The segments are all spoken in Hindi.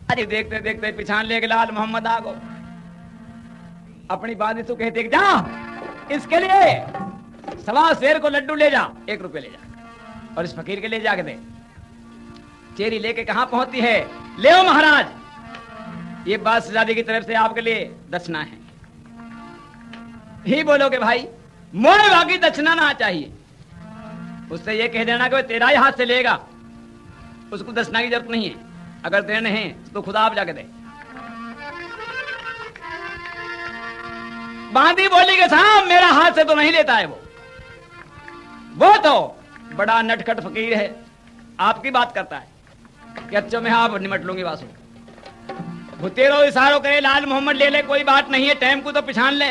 अरे देखते देखते पिछान ले गए लाल मोहम्मद आगो। अपनी बात तो कहते जा इसके लिए सवा शेर को लड्डू ले जा, 1 रुपये ले जा और इस फकीर के लिए जाके दे। चेरी लेके कहां पहुंचती है, ले ओ महाराज, ये बात शहजादी की तरफ से आपके लिए दक्षिणा है। ही बोलोगे भाई मोए बाकी दक्षिणा ना चाहिए, उससे ये कह देना कि तेरा ही हाथ से लेगा, उसको दक्षिणा की जरूरत नहीं है। अगर देने हैं तो खुदा आप जाके दे। बांदी बोली के साहब मेरा हाथ से तो नहीं लेता है वो तो बड़ा नटखट फकीर है, आपकी बात करता है कि अच्छो में आप निमट लूंगी वासु। भुतेरो इशारों करे लाल मोहम्मद ले ले, कोई बात नहीं है, टाइम को तो पिछान ले।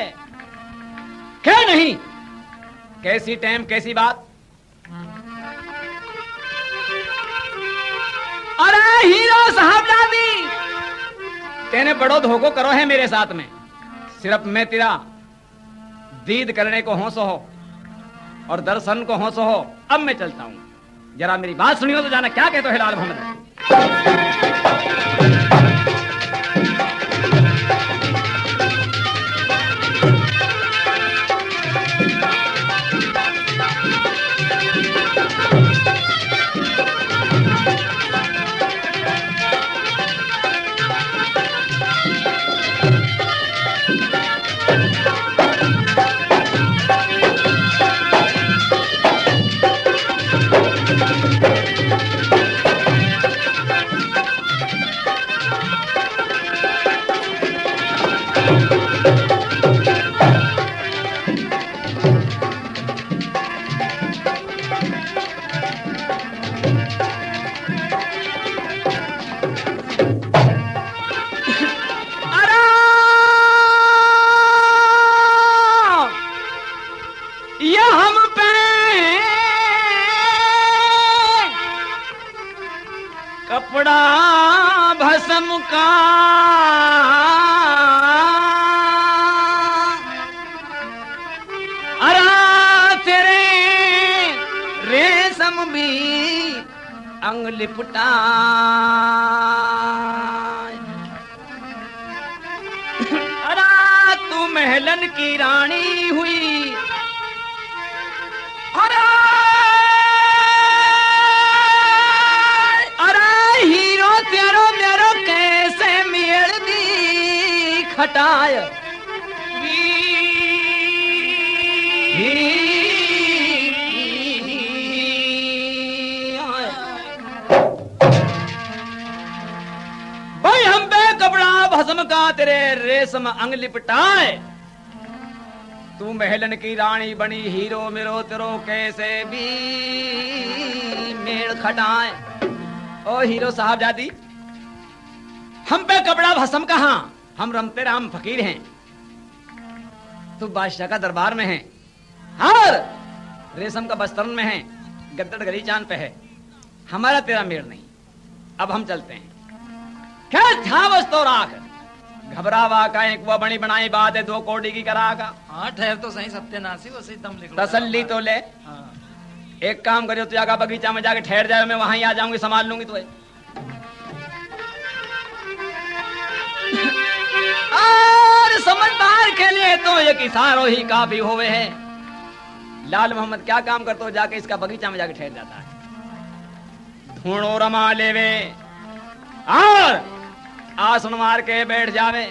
क्या नहीं, कैसी टाइम कैसी बात। अरे हीरो साहबजादी तेने बड़ो धोखो करो है मेरे साथ में, सिर्फ मैं तेरा दीद करने को होश हो और दर्शन को होश हो। अब मैं चलता हूं, जरा मेरी बात सुनियो तो जाना क्या कहते हो लाल मोहम्मद। कपड़ा भस्म का अरा तेरे रेशम भी अंग लिपटा। अरा तू महलन की रानी हुई, अरा तेरो मेरो कैसे मेल दी खटाय। भाई हम पे कपड़ा भस्म का तेरे रेशम अंग लिपटाए, तू महलन की रानी बनी, हीरो मेरो तेरो कैसे भी मेल खटाए। ओ हीरो साहबजादी हम पे कपड़ा भस्म कहां, हम रमते राम फकीर हैं, तू बादशाह का दरबार में है और रेशम का बस्तरन में है, गद्दड़ गली चांद पे है, हमारा तेरा मेल नहीं। अब हम चलते हैं। क्या था बस तो राख घबरावा का एक वो बनी बनाई बात है, 2 कौड़ी की करागा। हाँ ठहर तो सही सत्यनाशी, वो सही दम लिख लो, तसल्ली तो ले। हाँ। एक काम करियो, तू जाकर बगीचा में जाके ठहर जाए, मैं वहां ही आ जाऊंगी, संभाल लूंगी तुझे। और समझदार के लिए तो ये किसारो ही काफी होवे है। लाल मोहम्मद क्या काम करते हो, जाके इसका बगीचा में जाके ठहर जाता है। ढूंढो रमा लेवे और आसन मार के बैठ जावे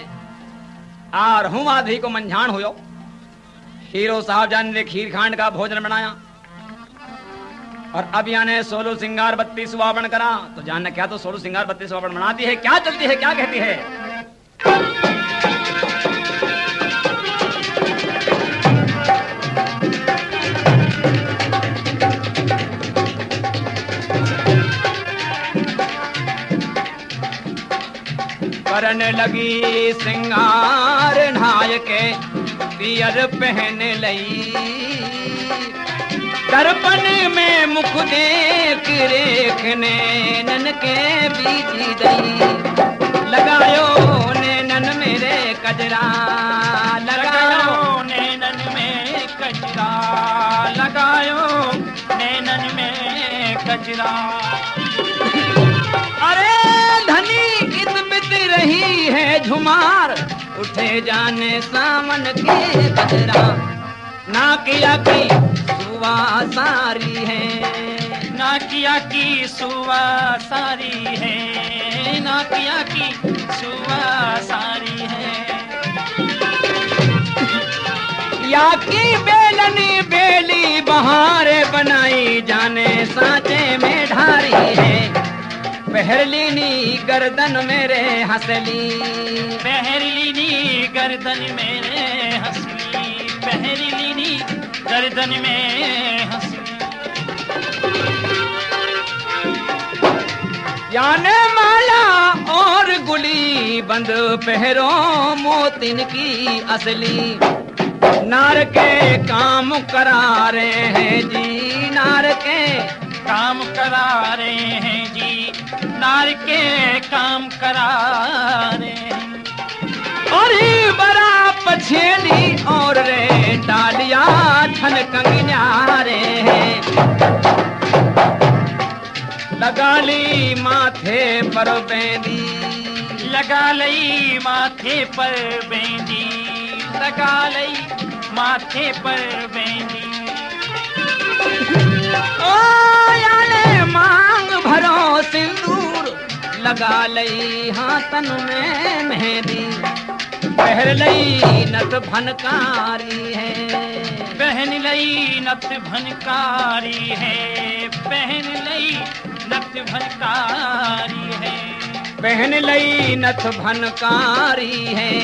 और हूं आधी को मंझान हुयो। हीरो साहबजान ने खीर खांड का भोजन बनाया और अब याने 16 सिंगार 32 सुहावण करा, तो जानना क्या तो 16 सिंगार 32 सुहावण बनाती है, क्या चलती है, क्या कहती है। करन लगी सिंगार नहाय के पियर पहन लई, दर्पण में मुख देख रेखने नन के बीजी दई। लगायो नैनन मेरे कजरा, लगायो नैनन में कजरा, लगायो नैनन में कजरा। अरे धनी कित रही है झुमार, उठे जाने सावन के बदरा, ना किया की सुवा सारी है, ना किया की सुवा सारी है, ना किया की सुवा सारी है। या की बेलनी बेली बहारे बनाई जाने सांचे में ढारी है, पहरलीनी गर्दन मेरे हंसली, पहरलीनी गर्दन मेरे हंसली, पहरलीनी गर्दन में हंसली। याने माला और गुली बंद पहरो मोतिन की असली, नार के काम करा रहे हैं जी, नार के काम करा रहे हैं जी, नार के काम करा रहे हैं। और ही बड़ा पछेली और रे डालिया छन कंगन्यारे हैं, लगा ली माथे पर बेंदी, लगा लई माथे पर बेंदी, लगा लई माथे पर बेंदी। ओ याने मांग भरो सिंदूर, लगा लई हाथन में मेहंदी, पहर लई नथ भनकारी है, पहन लई नथ भनकारी है, पहन लई नथ भनकारी है, पहन लई नथ भनकारी है।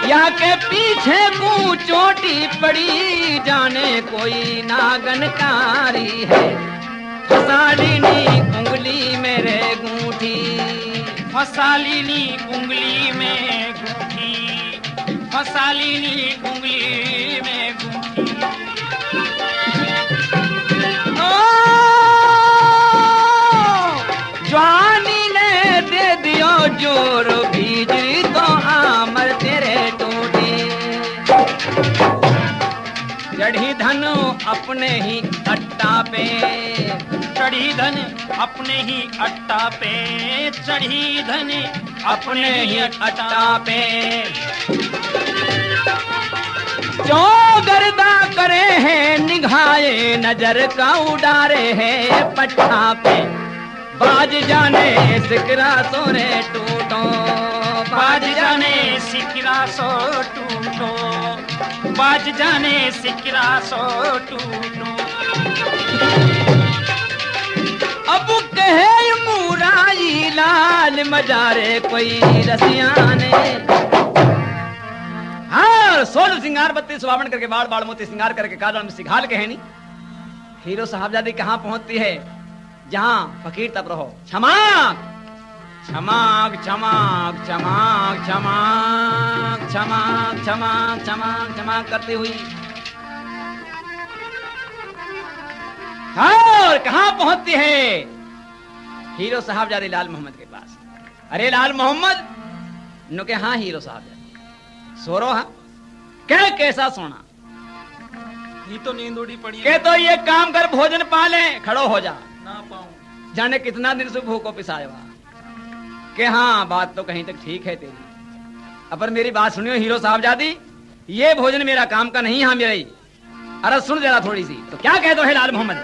या के पीछे को चोटी पड़ी जाने कोई नागनकारी है, फसालीनी उंगली मेरे गूंठी, फसालीनी उंगली में गूंठी, फसालीनी उंगली में गूंठी। ओ जवानी ने दे दियो जोर भीजरी तो आमर तेरे टूटी, चढ़ी धन अपने ही अट्टा पे, चढ़ी धन अपने ही अट्टा पे, चढ़ी धन अपने ही अट्टा पे। जो गर्दा करे हैं निगाहे नजर का उड़ारे हैं पट्टा पे, बाज जाने सिकरा सोरे टूटो, बाज जाने सिकरा सो टूटो, बाज जाने सिकरा सो टूटो। अब कहे मुराई लाल मजारे कोई रसियाने, हाँ सोल सिंगार बत्ती सुहावन करके बाड़ बाड़ मोती सिंगार करके काजल में सिघाल के है नी। हीरो साहबजादी कहाँ पहुंचती है, जहां फकीर तब रहो, छमाक छमाक छमाक छमाक छमाक छमाक छमाक छमाक छमाक करती हुई, और कहां पहुंचती है हीरो साहबजादी लाल मोहम्मद के पास। अरे लाल मोहम्मद नो के हाँ हीरो साहबजादी सो रहा क्या कैसा सोना, ये तो नींद उड़ी पड़ी है। के तो ये काम कर भोजन पा ले, खड़ो हो जा, ना पाऊं। जाने कितना दिन से भूखो पिसाए हुआ। के हाँ बात तो कहीं तक ठीक है तेरी, अब मेरी बात सुनियो हीरो साहबजादी, ये भोजन मेरा काम का नहीं, हाँ मेरा ही। अरे सुन जरा थोड़ी सी, तो क्या कहते हो लाल मोहम्मद?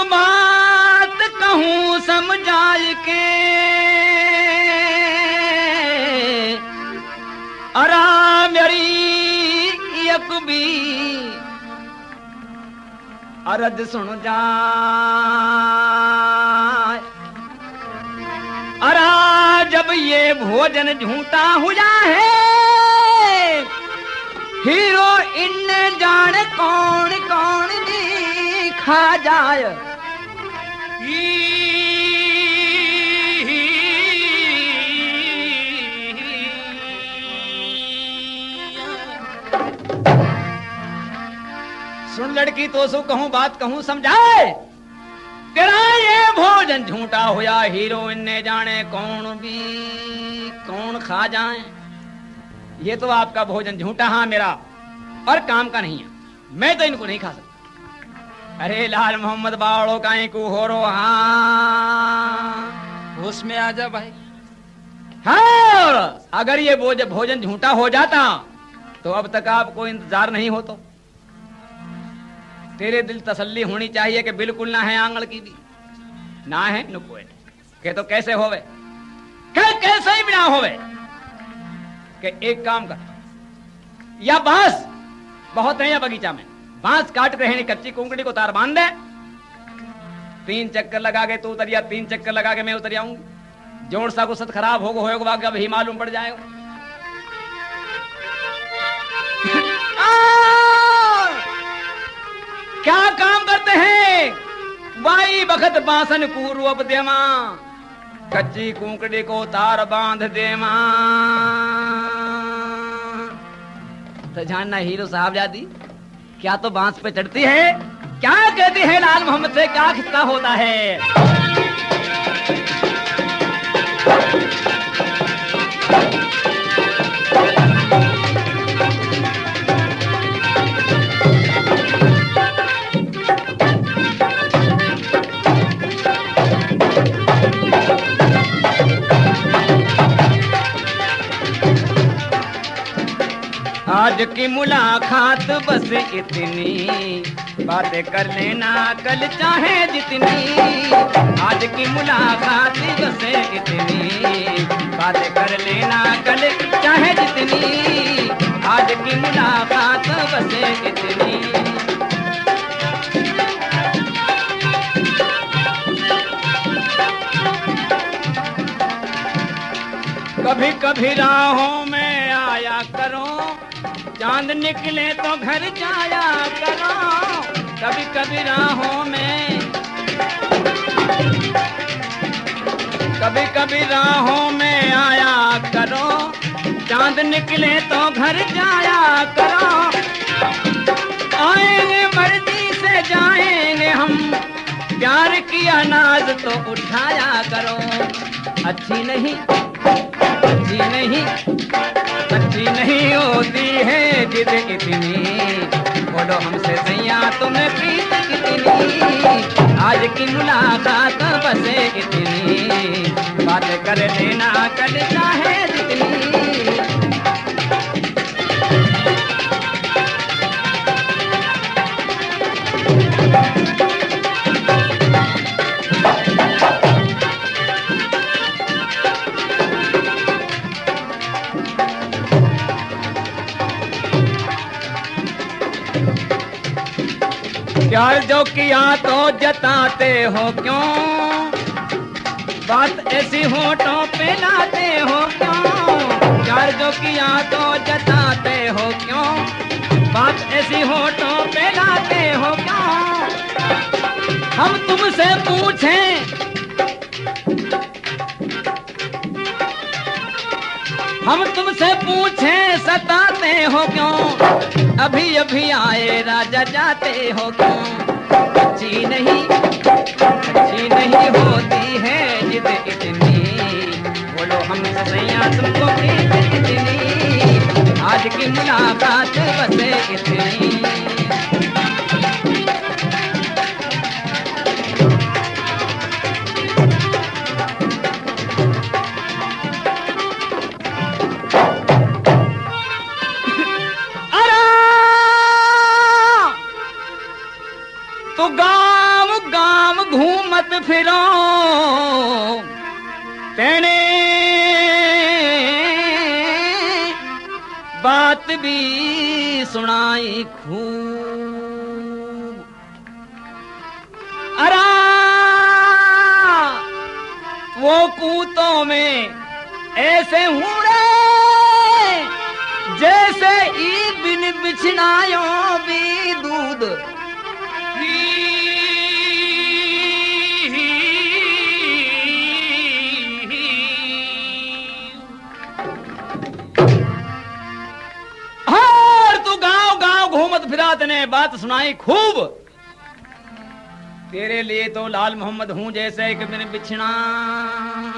बात कहूं समझाए के, अरा मेरी एक भी अरज सुन जा, अरा जब ये भोजन झूठा हुआ है, हीरो इन जाने कौन कौन दी खा जाए, सुन लड़की तो सो कहूं बात कहूं समझाए, तेरा ये भोजन झूठा होया, हीरोइन ने जाने कौन भी कौन खा जाए। ये तो आपका भोजन झूठा, हाँ मेरा और काम का नहीं है, मैं तो इनको नहीं खा सकता। अरे लाल मोहम्मद बावड़ो काहे को हो रो, हाँ होश में आ जा भाई। हाँ अगर ये भोजन झूठा हो जाता तो अब तक आपको इंतजार नहीं हो। तो तेरे दिल तसल्ली होनी चाहिए कि बिल्कुल ना है आंगल की भी ना है नुकोए के, तो कैसे होवे कैसे ही बिना होवे कि एक काम कर, या बांस बहुत है या बगीचा में बांस काट के रहने कच्ची कुंकड़ी को तार बांध दे, 3 चक्कर लगा के तू उतरिया, 3 चक्कर लगा के मैं उतर आऊंगी, जोड़ सा को सत खराब होगा अब ही मालूम पड़ जाएगा। क्या काम करते हैं बाई बखत बासन कूरू अब देवा, कच्ची कुंकड़ी को तार बांध देवा। तो जानना हीरो साहब जादी क्या तो बांस पे चढ़ती है, क्या कहती है लाल मोहम्मद से क्या किस्सा होता है। आज की मुलाकात बस इतनी, बातें कर लेना कल चाहे जितनी। आज की मुलाकात बस इतनी, बातें कर लेना कल चाहे जितनी। आज की मुलाकात बस इतनी। कभी कभी राहों में आया करो, चांद निकले तो घर जाया करो। कभी कभी राहों में, कभी कभी राहों में आया करो, चांद निकले तो घर जाया करो। आएंगे मर्जी से जाएंगे हम, प्यार की अनाज तो उठाया करो। अच्छी नहीं सच्ची नहीं होती है जिद इतनी, बोलो हमसे सैया तुम्हें प्रीत कितनी। आज की मुलाकात बस इतनी, बात कर लेना कल चाहे जितनी। प्यार जो किया तो जताते हो क्यों, बात ऐसी होठों पे लाते हो क्यों। प्यार जो किया तो जताते हो क्यों, बात ऐसी होठों पे लाते हो क्यों। हम तुमसे पूछें, हम तुमसे पूछें सताते हो क्यों। अभी अभी आए राजा जाते हो क्यों। अच्छी नहीं होती है जिद इतनी, बोलो हमसे सैया तुमको प्रीत कितनी। आज की मुलाकात बस इतनी। तो गांव गांव घूमत फिरो, तेने बात भी सुनाई खूब। अरा वो कूतों में ऐसे हूँ रे, जैसे ईद बिन बिछनायो भी दूध। फिरात ने बात सुनाई खूब। तेरे लिए तो लाल मोहम्मद हूं जैसे एक बिन बिछना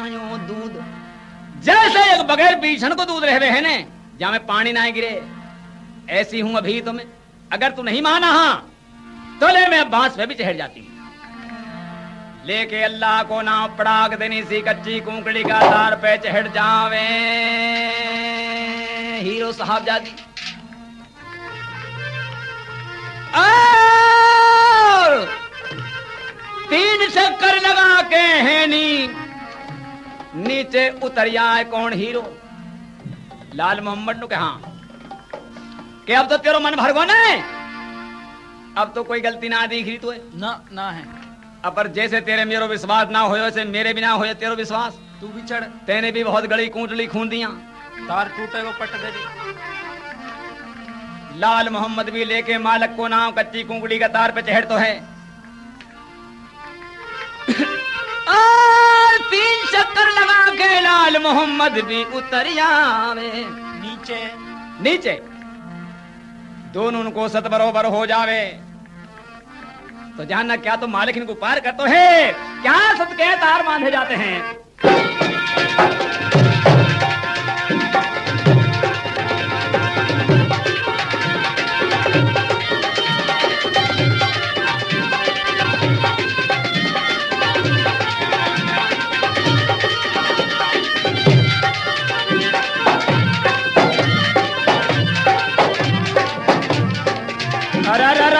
यूं दूध, जैसे एक बगैर बीछण को दूध रहे हैं ने जहां में पानी ना गिरे, ऐसी हूं अभी तो मैं। अगर तू नहीं माना हाँ तो ले मैं बांस पे भी चढ़ जाती हूं। लेके अल्लाह को नाम पड़ाक देनी सी कच्ची कुंकड़ी का तार पे चढ़ जावे हीरो साहब जादी। और 3 चक्कर लगा के है नीचे उतर जाए कौन हीरो। लाल मोहम्मद नु कहा कि अब तो तेरो मन भर गो ने, अब तो कोई गलती ना दिख रही तुए ना है। अब पर जैसे तेरे मेरो विश्वास ना होयो से मेरे भी ना होयो तेरो विश्वास। तू भी चढ़, तेने भी बहुत गड़ी कूटली खून दिया, तार टूटे वो पट दे दी। लाल मोहम्मद भी लेके मालक को नाम कच्ची कुंकड़ी का तार पे चढ़ तो है। और 3 चक्कर लगा के लाल मोहम्मद भी उतर जावे नीचे दोनों उनको सत बरोबर हो जावे। तो जानना क्या तो मालिक इनको पार कर तो है क्या सत के तार बांधे जाते हैं।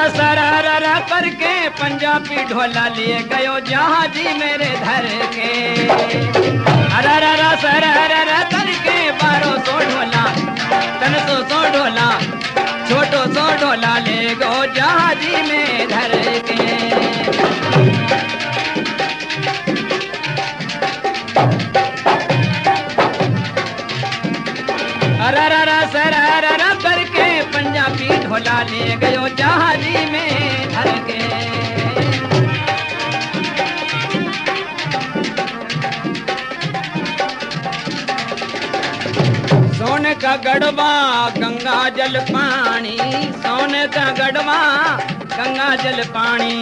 सरारा करके पंजाबी ढोला लिए गयो जहाजी मेरे धर के। अरारा सरारा करके 1200 ढोला 300 ढोला छोटो सो ढोला ले गो जहाजी में धर के। अरारा सरारा करके पंजाबी ढोला ले गयो जहाजी में धर के। सोने का गढ़वा गंगा जल पानी, सोने का गढ़वा गंगा जल पानी,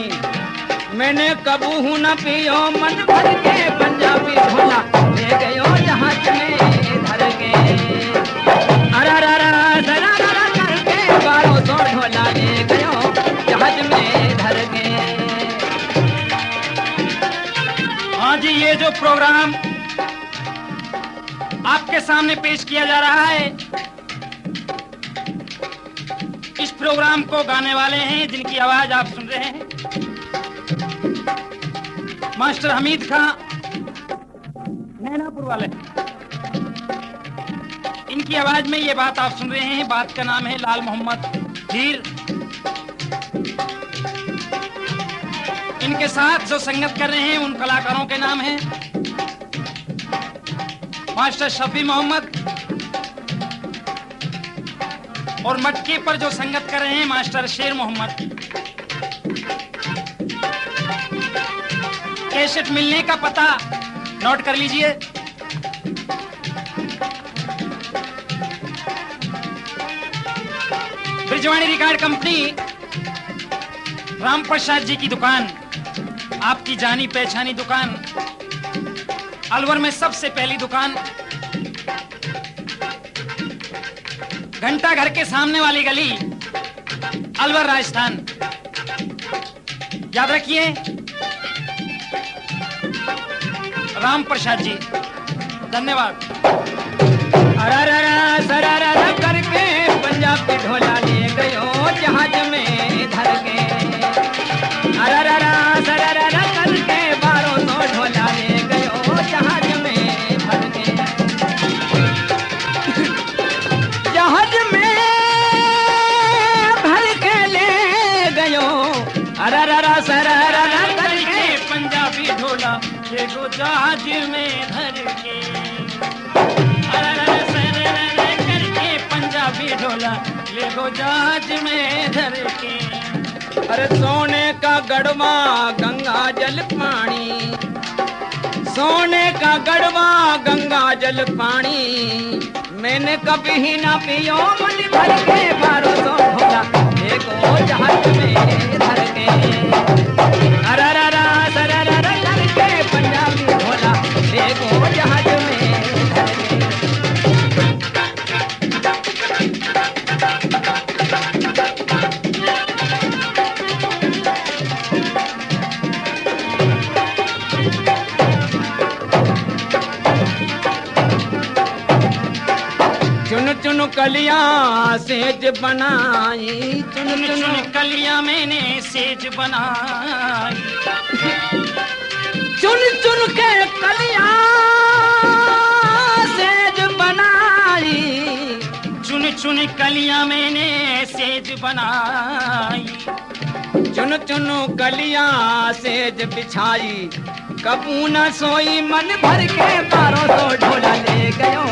मैंने कबू न पियो मन भर के पंजाबी ढोला ले गयो जहाज में धर के। करके 1200 ढोला ले गयो जहाज में धर के। हाँ जी, ये जो प्रोग्राम आपके सामने पेश किया जा रहा है, इस प्रोग्राम को गाने वाले हैं जिनकी आवाज आप सुन रहे हैं मास्टर हमीद खां नैनापुर वाले। इनकी आवाज में ये बात आप सुन रहे हैं, बात का नाम है लाल मोहम्मद हीर। इनके साथ जो संगत कर रहे हैं उन कलाकारों के नाम हैं मास्टर शफी मोहम्मद, और मटके पर जो संगत कर रहे हैं मास्टर शेर मोहम्मद। कैसेट मिलने का पता नोट कर लीजिए। ब्रिजवाणी रिकॉर्ड कंपनी, राम प्रसाद जी की दुकान, आपकी जानी पहचानी दुकान, अलवर में सबसे पहली दुकान, घंटा घर के सामने वाली गली, अलवर राजस्थान। याद रखिए, राम प्रसाद जी। धन्यवाद। अरारा सरारा करके पंजाबी ढोला ले गयो जहाज में धर के। अरारा सरारा करके 1200 ढोला ले गयो जहाज में भर के। जहाज में भर के ले गयो अरारा सरारा करके पंजाबी ढोला ले गो जहाज में धर के। पंजाबी ढोला ले गो जहाज में धर के। अरे सोने का गढ़वा गंगा जल पानी, सोने का गढ़वा गंगा जल पानी, मैंने कभी ना पियो मन भर के 1200 ढोला ले गो कलियां सेज बनाई, चुन चुन कलियां मैंने सेज बनाई, चुन चुन के कलियां सेज बनाई, चुन चुन कलियां मैंने सेज बनाई, चुन चुन कलियां सेज बिछाई, कबू न सोई मन भर के 1200 ढोला ले गयो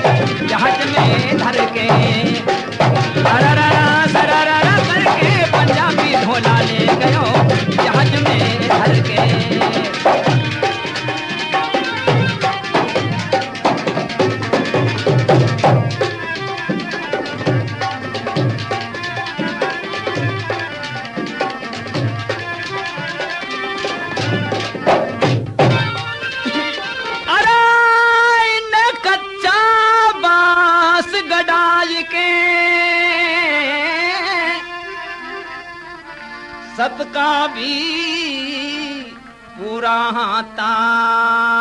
जहाज में धर के, सरररा सरररा करके पंजाबी ढोला ले गयो जहाज में धर के। सबका भी पूरा तार,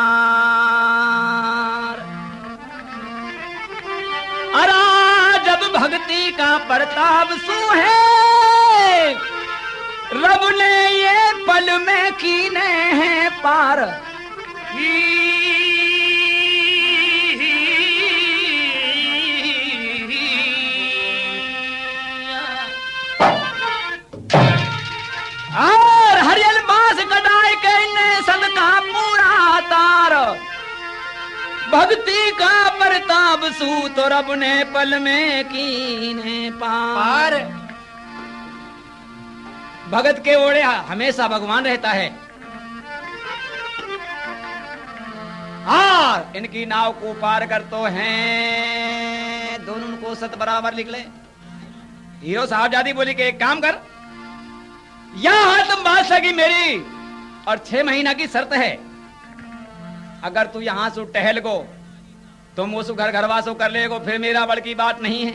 अरा जब भक्ति का प्रताप सूहे, रब ने ये पल में कीने हैं पार, और हरियल बांस कटाए के सबका पूरा तार, भक्ति का प्रताप सू तो रब ने पल में कीने पार। भगत के ओढ़े हमेशा भगवान रहता है, और इनकी नाव को पार कर तो हैं दोनों को सत बराबर लिख ले। हीरो साहबजादी बोली कि एक काम कर, यहां तुम बादशाह की मेरी और 6 महीना की शर्त है, अगर तू यहां से टहल गो तुम उस घर घरवासो कर ले गो, फिर मेरा बड़ की बात नहीं है,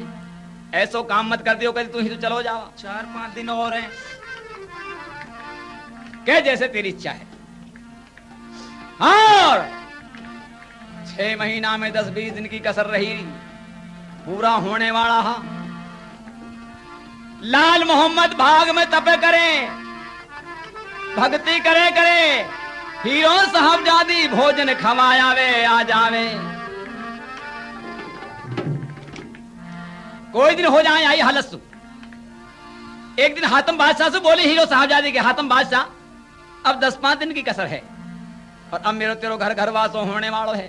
ऐसो काम मत कर दियो कभी तू ही तो चलो जाओ, 4-5 दिन और हैं, कह जैसे तेरी इच्छा है। और 6 महीना में 10-20 दिन की कसर रही, पूरा होने वाला हा। लाल मोहम्मद भाग में तपे करे, भक्ति करे करे, हीरो साहबजादी भोजन खवाया वे आ जावे। कोई दिन हो जाए आई हालत सु, एक दिन हातम बादशाह से बोले हीरो साहबजादी के, हातम बादशाह अब 10-5 दिन की कसर है और अब मेरे तेरो घर घरवासो होने वालो है,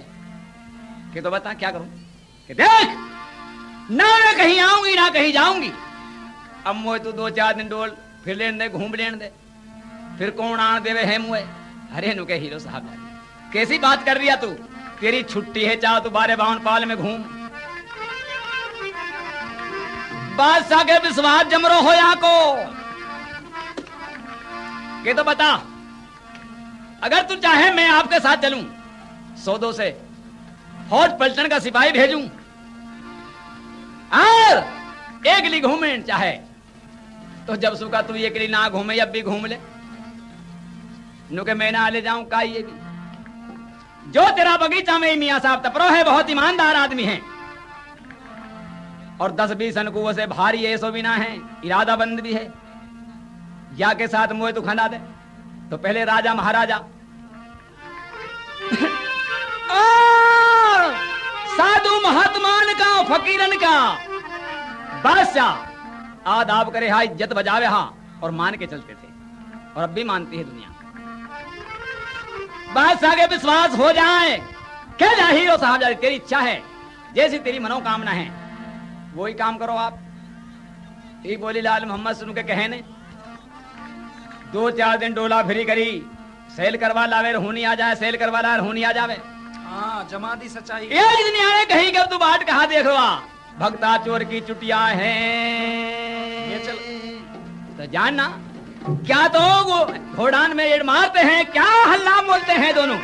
कि तो बता क्या करूं? कि देख ना मैं कहीं आऊंगी ना कहीं जाऊंगी, अब मोए तू 2-4 दिन डोल फिर लेन दे, घूम लेन दे, फिर कौन आन देवे है मुए। अरे नु के हीरो साहब कैसी बात कर रही है तू, तेरी छुट्टी है, चाह तू 12-52 पाल में घूम। बादशाह के विश्वास जमरो होया को, के तो बता अगर तू चाहे मैं आपके साथ चलूं, 100-2 से फौज पलटन का सिपाही भेजूं और एक ली घूमे चाहे तो, जब सुखा तू एक ली ना घूमे अब भी घूम ले, नु के मैं ना ले जाऊं का ये भी। जो तेरा बगीचा में मियां साहब तपरो है, बहुत ईमानदार आदमी है और 10-20 अनकुओं से भारी ऐसो भी ना है, इरादा बंद भी है, या के साथ मुझे तू खंडा दे तो पहले राजा महाराजा साधु महात्मान का फकीरन का बादशाह आदाब करे, हा इज्जत बजावे, हा और मान के चलते थे और अब भी मानती है दुनिया। बादशाह के विश्वास हो जाए, क्या जा हीरो साहब जा, तेरी इच्छा है, जैसी तेरी मनोकामना है वही काम करो आप। ही बोली लाल मोहम्मद सुन के कहने 2-4 दिन डोला फिरी करी, सेल करवा लावे रहूनी आ जाए, सेल करवा ला रहूनी आ जावे। हाँ जमा दी सच्चाई। एक दिन आए कहीं कब तू बाट कहा देख रहा, भक्ता चोर की चुटिया है ये चल तो जानना क्या तो वो घोड़ान में रेड मारते हैं, क्या हल्ला बोलते हैं दोनों।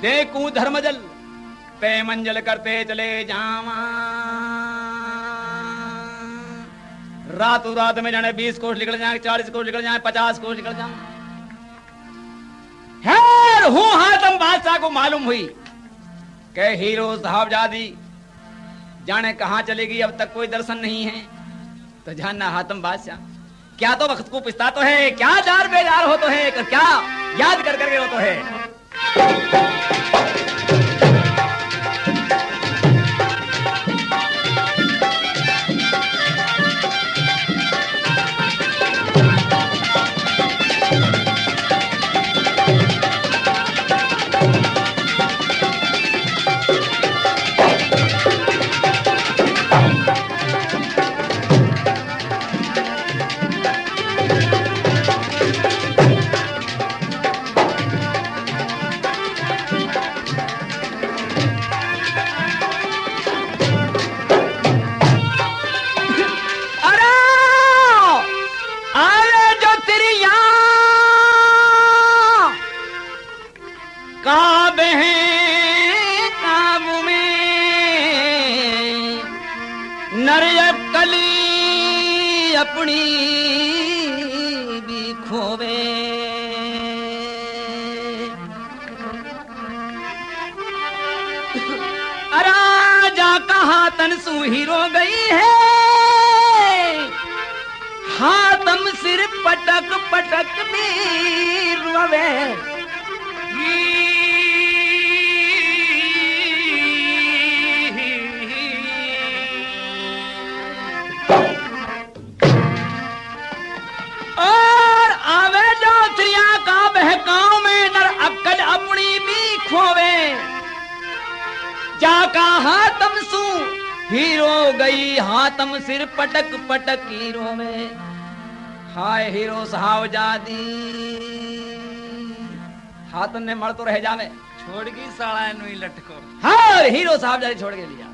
देखूं धर्मजल पे मंजल करते चले जावा, रातों रात में जाने 20 कोस निकल जाए, 40 कोस निकल जाए, 50 कोस निकल जाए। खैर हूं हातम बादशाह को मालूम हुई कि हीरो साहबजादी जाने कहां चलेगी, अब तक कोई दर्शन नहीं है। तो जानना हातम बादशाह क्या तो वक्त को पिसता तो है, क्या जार बेजार हो तो है, क्या याद कर करके हो तो है। अपनी भी खोवे राजा कहाँ तनसू हीरो गई है, हातम सिर पटक पटक भी रोवे। और आवे जो त्रिया का बहकाव में नर अक्कल अपनी भी खोवे, जाका हातम सू हीरो गई, हातम सिर पटक पटक हीरो में। हाय हीरो साहबजादी हातम ने मर तो रह जावे, छोड़ गई साला नुई लटको। हाँ हीरो साहबजादी छोड़ के लिया।